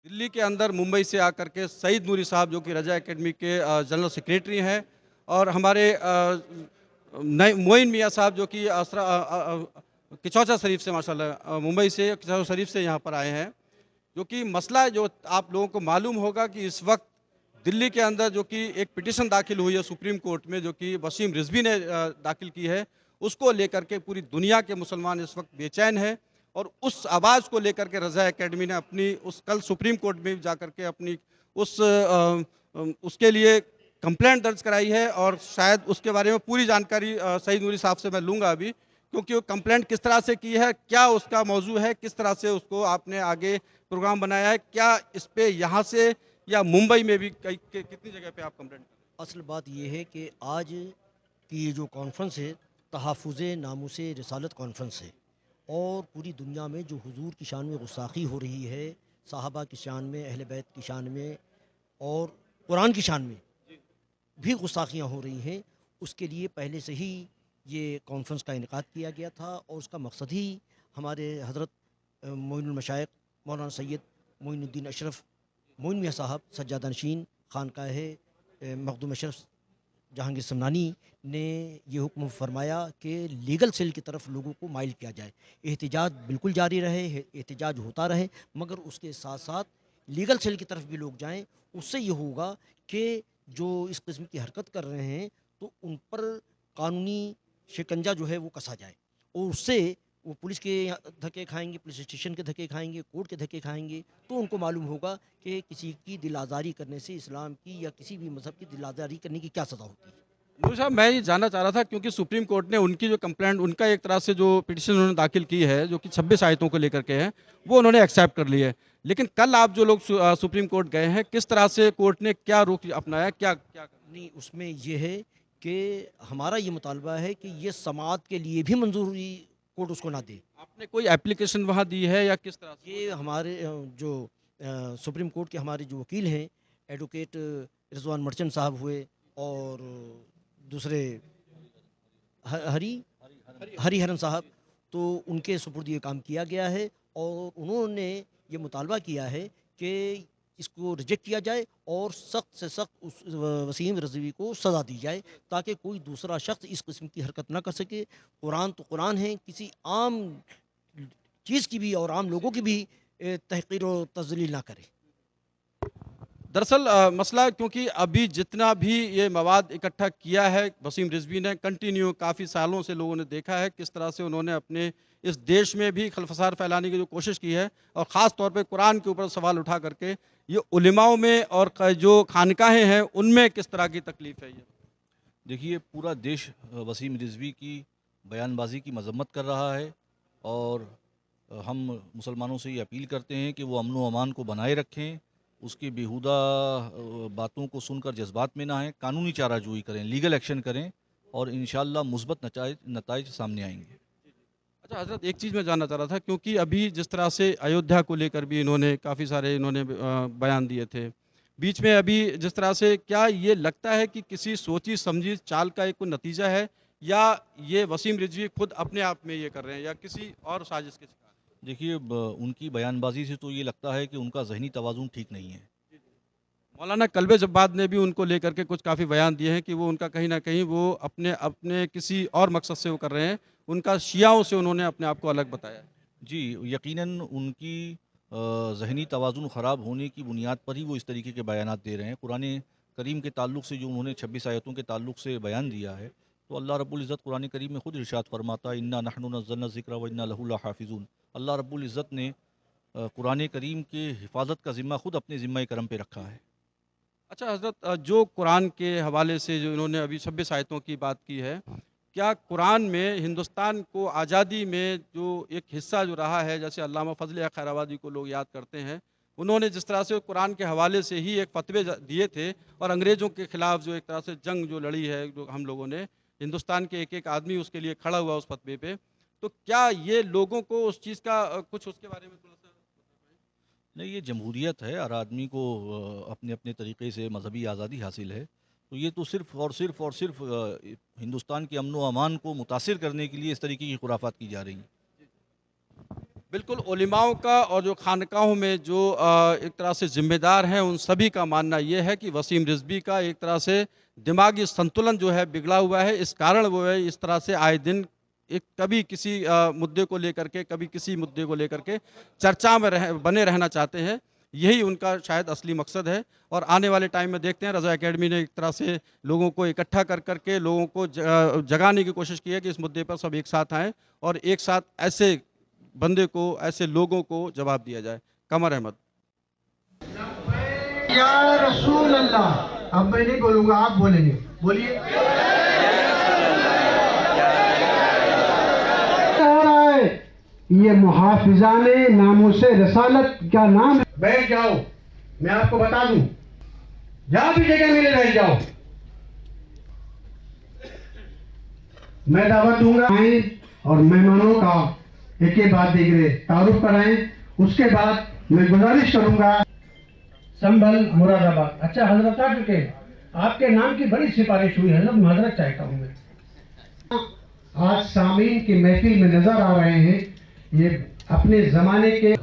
दिल्ली के अंदर मुंबई से आकर के सईद नूरी साहब जो कि रजा एकेडमी के जनरल सेक्रेटरी हैं, और हमारे नए मोइन मियाँ साहब जो कि किचौचा शरीफ से, माशाल्लाह मुंबई से किचौचा शरीफ से यहाँ पर आए हैं। जो कि मसला है, जो आप लोगों को मालूम होगा कि इस वक्त दिल्ली के अंदर जो कि एक पिटीशन दाखिल हुई है सुप्रीम कोर्ट में, जो कि वसीम रिजवी ने दाखिल की है, उसको लेकर के पूरी दुनिया के मुसलमान इस वक्त बेचैन हैं। और उस आवाज़ को लेकर के रज़ा एकेडमी ने अपनी उस कल सुप्रीम कोर्ट में जाकर के अपनी उसके लिए कंप्लेंट दर्ज कराई है, और शायद उसके बारे में पूरी जानकारी सईद नूरी साहब से मैं लूँगा अभी, क्योंकि वो कंप्लेंट किस तरह से की है, क्या उसका मौजू है, किस तरह से उसको आपने आगे प्रोग्राम बनाया है, क्या इस पे यहाँ से या मुंबई में भी कितनी जगह पे आप कंप्लेंट कर रहे असल बात यह है कि आज की ये जो कॉन्फ्रेंस है, तहफ़्फ़ुज़ नामूस रिसालत कॉन्फ्रेंस है, और पूरी दुनिया में जो हुजूर की शान में गुस्ताखी हो रही है, सहाबा की शान में, अहले बैत की शान में और कुरान की शान में भी गुस्ताखियाँ हो रही हैं, उसके लिए पहले से ही ये कॉन्फ्रेंस का इनेकाद किया गया था। और उसका मकसद ही हमारे हज़रत मोइनुल मशाइख मौलाना सैयद मोइनुद्दीन अशरफ मोइन मियाँ साहब सज्जादा नशीन खानकाह मखदूम अशरफ जहांगीर समनानी ने ये हुक्म फरमाया कि लीगल सेल की तरफ लोगों को माइल किया जाए। एहतिजाज बिल्कुल जारी रहे, एहतिजाज होता रहे, मगर उसके साथ साथ लीगल सेल की तरफ भी लोग जाएं। उससे ये होगा कि जो इस किस्म की हरकत कर रहे हैं तो उन पर कानूनी शिकंजा जो है वो कसा जाए, और उससे वो पुलिस के धक्के खाएंगे, पुलिस स्टेशन के धक्के खाएंगे, कोर्ट के धक्के खाएंगे, तो उनको मालूम होगा कि किसी की दिल आज़ारी करने से इस्लाम की या किसी भी मज़हब की दिल आज़ारी करने की क्या सज़ा होती है। हैं? नूर साहब, मैं ये जानना चाह रहा था, क्योंकि सुप्रीम कोर्ट ने उनकी जो कंप्लेंट, उनका एक तरह से जो पिटीशन उन्होंने दाखिल की है, जो कि 26 आयतों को लेकर के है, वो उन्होंने एक्सेप्ट कर ली है। लेकिन कल आप जो लोग सुप्रीम कोर्ट गए हैं, किस तरह से कोर्ट ने क्या रुख अपनाया, क्या क्या नहीं, उसमें ये है कि हमारा ये मुतालबा है कि ये समाअत के लिए भी मंजूरी कोर्ट उसको ना दे। आपने कोई एप्लीकेशन वहाँ दी है या किस तरह से? ये हमारे जो सुप्रीम कोर्ट के हमारे जो वकील हैं, एडवोकेट रिजवान मर्चेंट साहब हुए, और दूसरे हरी हरिहरन साहब, तो उनके सुपुर्द ये काम किया गया है, और उन्होंने ये मुतालबा किया है कि इसको रिजेक्ट किया जाए और सख्त से सख्त उस वसीम रज़वी को सज़ा दी जाए, ताकि कोई दूसरा शख्स इस किस्म की हरकत ना कर सके। कुरान तो कुरान है, किसी आम चीज़ की भी और आम लोगों की भी तहक़ीर और तज़लील ना करे। दरअसल मसला, क्योंकि अभी जितना भी ये मवाद इकट्ठा किया है वसीम रिजवी ने, कंटिन्यू काफ़ी सालों से लोगों ने देखा है किस तरह से उन्होंने अपने इस देश में भी खलफसार फैलाने की जो कोशिश की है, और ख़ास तौर पे कुरान के ऊपर सवाल उठा करके ये उलिमाओं में और जो खानकाहें हैं उनमें किस तरह की तकलीफ़ है ये? देखिए, पूरा देश वसीम रिजवी की बयानबाजी की मजम्मत कर रहा है, और हम मुसलमानों से ये अपील करते हैं कि वो अमन व अमान को बनाए रखें, उसकी बेहुदा बातों को सुनकर जज्बात में ना आएँ, कानूनी चाराजोई करें, लीगल एक्शन करें, और इंशाअल्लाह मुस्बत नताइज सामने आएंगे। अच्छा हज़रत, एक चीज़ मैं जानना चाह रहा था, क्योंकि अभी जिस तरह से अयोध्या को लेकर भी इन्होंने काफ़ी सारे बयान दिए थे, बीच में अभी जिस तरह से, क्या ये लगता है कि किसी सोची समझी चाल का एक कोई नतीजा है, या ये वसीम रिजवी खुद अपने आप में ये कर रहे हैं, या किसी और साजिश के शिकार देखिए, उनकी बयानबाजी से तो ये लगता है कि उनका ज़हनी तवाज़ुन ठीक नहीं है। हैं? मौलाना कल्बे जब्बाद ने भी उनको लेकर के कुछ काफ़ी बयान दिए हैं कि वो उनका कहीं न कहीं वो अपने अपने किसी और मकसद से वो कर रहे हैं, उनका शियाओं से उन्होंने अपने आप को अलग बताया है। जी, यकीनन उनकी ज़हनी तवाज़ुन ख़राब होने की बुनियाद पर ही वो इस तरीके के बयानात दे रहे हैं। कुरान करीम के ताल्लुक से जो उन्होंने 26 आयतों के ताल्लुक से बयान दिया है, तो अल्लाह रब्बुल इज़्ज़त कुरान करीम में खुद इरशाद फरमाता है, इन्ना नहनु नज़्ज़लना ज़िक्र व इन्ना लहु लहाफ़िज़ून। अल्लाह रब्बुल इज़्ज़त ने कुरान करीम के हिफाजत का ज़िम्मा खुद अपने ज़िम्मा करम पे रखा है। अच्छा हज़रत, जो कुरान के हवाले से जो इन्होंने अभी 26 आयतों की बात की है, क्या कुरान में हिंदुस्तान को आज़ादी में जो एक हिस्सा जो रहा है, जैसे अल्लामा फ़ज़ल खैराबादी को लोग याद करते हैं, उन्होंने जिस तरह से कुरान के हवाले से ही एक फ़तवे दिए थे, और अंग्रेज़ों के ख़िलाफ़ जो एक तरह से जंग जो लड़ी है, जो हम लोगों ने, हिंदुस्तान के एक-एक आदमी उसके लिए खड़ा हुआ उस फ़तवे पे, तो क्या ये लोगों को उस चीज़ का कुछ उसके बारे में थोड़ा-सा? नहीं, ये जमहूरियत है, हर आदमी को अपने अपने तरीक़े से मज़हबी आज़ादी हासिल है। तो ये तो सिर्फ़ हिंदुस्तान के अमन व अमान को मुतासिर करने के लिए इस तरीके की खुराफात की जा रही हैं। बिल्कुल उलेमाओं का और जो खानकाहों में जो एक तरह से ज़िम्मेदार हैं उन सभी का मानना ये है कि वसीम रिज़वी का एक तरह से दिमागी संतुलन जो है बिगड़ा हुआ है। इस कारण वो है इस तरह से आए दिन एक कभी किसी मुद्दे को लेकर के कभी किसी मुद्दे को लेकर के चर्चा में बने रहना चाहते हैं। यही उनका शायद असली मकसद है और आने वाले टाइम में देखते हैं रज़ा एकेडमी ने एक तरह से लोगों को इकट्ठा कर करके लोगों को जगाने की कोशिश की है कि इस मुद्दे पर सब एक साथ आएँ और एक साथ ऐसे बंदे को ऐसे लोगों को जवाब दिया जाए। कमर अहमद। या रसूल अल्लाह। अब मैं नहीं बोलूंगा, आप बोलेंगे, बोलिए। हो रहा है ये मुहाफिजाने नामूसे रसालत का नाम। बैठ जाओ, मैं आपको बता दूं, जहां भी जगह मिले बैठ जाओ। मैं दावत दूंगा और मेहमानों का एक एक बात देख तारुफ कराएं। उसके बाद मैं गुजारिश करूंगा। संभल मुरादाबाद। अच्छा हजरत आ चुके हैं, आपके नाम की बड़ी सिफारिश हुई है, हजरत चाहता हूं मैं। आज सामीन की महफिल में नजर आ रहे हैं, ये अपने जमाने के